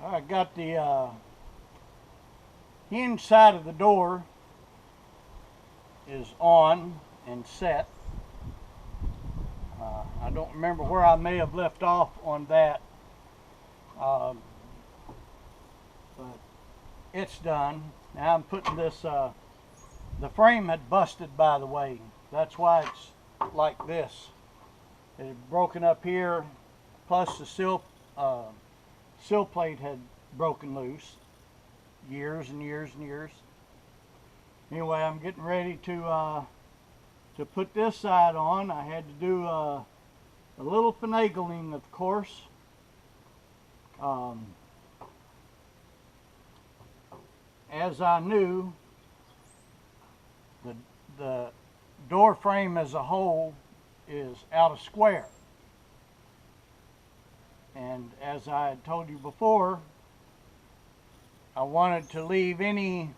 I got the hinge side of the door is on and set. I don't remember where I may have left off on that, but it's done. Now I'm putting this, the frame had busted, by the way. That's why it's like this. It had broken up here, plus the sill plate had broken loose. Years and years and years. Anyway, I'm getting ready to put this side on. I had to do a little finagling, of course. As I knew, the door frame as a whole is out of square. And as I had told you before, I wanted to leave any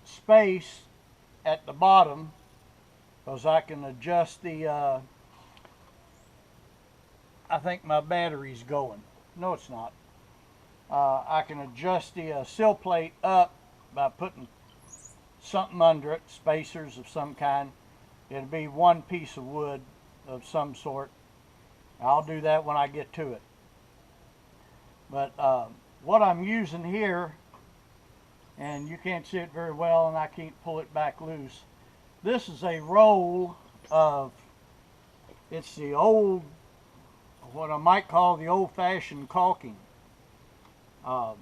space at the bottom because I can adjust the, I think my battery's going. No, it's not. I can adjust the sill plate up by putting something under it, spacers of some kind. It'll be one piece of wood of some sort. I'll do that when I get to it. But what I'm using here, and you can't see it very well and I can't pull it back loose. This is a roll of, it's the old, what I might call the old-fashioned caulking. And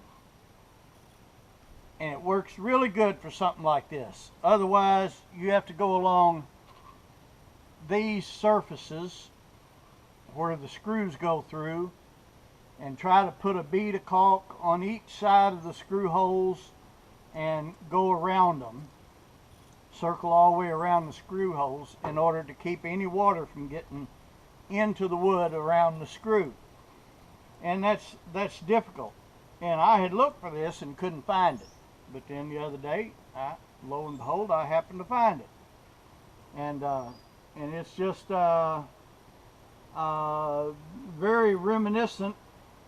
it works really good for something like this. Otherwise, you have to go along these surfaces where the screws go through and try to put a bead of caulk on each side of the screw holes and go around them, circle all the way around the screw holes in order to keep any water from getting into the wood around the screw. And that's difficult. And I had looked for this and couldn't find it. But then the other day, lo and behold, I happened to find it. And it's just very reminiscent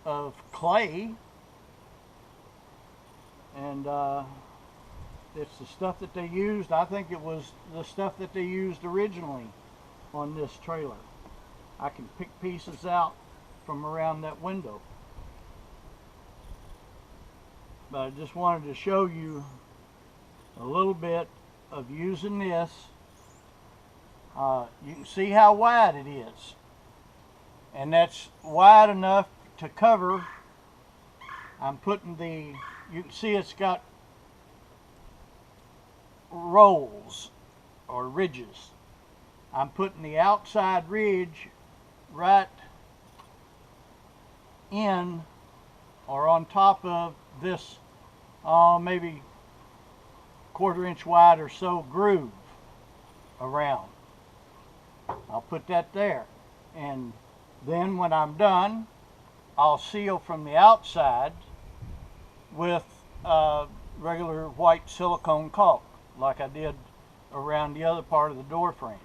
of clay. And it's the stuff that they used. I think it was the stuff that they used originally on this trailer. I can pick pieces out from around that window. But I just wanted to show you a little bit of using this. You can see how wide it is. And that's wide enough to cover. I'm putting the, you can see it's got rolls or ridges. I'm putting the outside ridge right in or on top of this maybe 1/4 inch wide or so groove around. I'll put that there, and then when I'm done, I'll seal from the outside with regular white silicone caulk like I did around the other part of the door frame.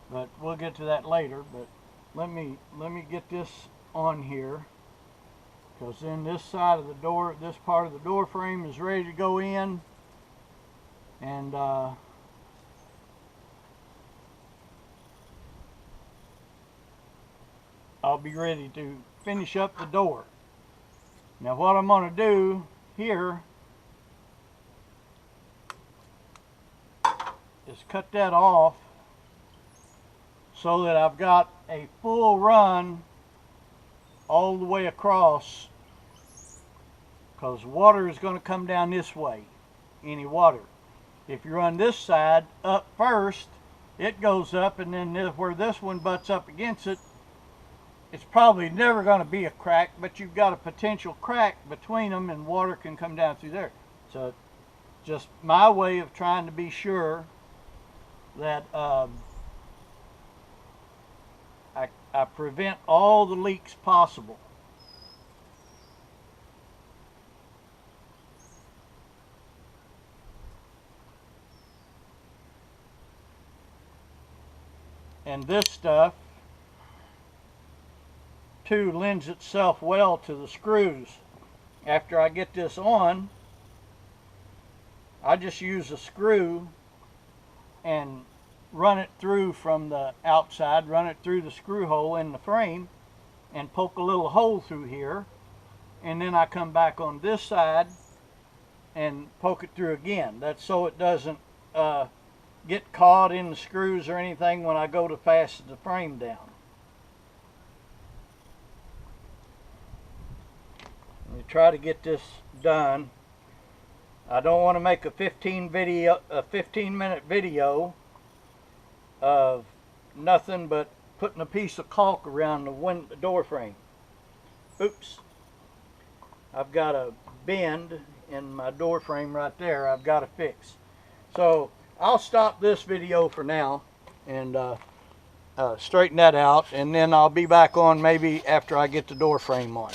But we'll get to that later. But let me get this on here, because then this side of the door, this part of the door frame is ready to go in, and I'll be ready to finish up the door. Now what I'm going to do here is cut that off so that I've got a full run all the way across, because water is going to come down this way, any water. If you run this side up first, it goes up, and then where this one butts up against it, it's probably never going to be a crack, but you've got a potential crack between them and water can come down through there. So just my way of trying to be sure that I prevent all the leaks possible. And this stuff too lends itself well to the screws. after I get this on, I just use a screw and run it through from the outside, run it through the screw hole in the frame, and poke a little hole through here, and then I come back on this side and poke it through again. That's so it doesn't get caught in the screws or anything when I go to fasten the frame down. Let me try to get this done. I don't want to make a 15-minute video of nothing but putting a piece of caulk around the door frame. Oops. I've got a bend in my door frame right there I've got to fix. So I'll stop this video for now and straighten that out, and then I'll be back on maybe after I get the door frame on.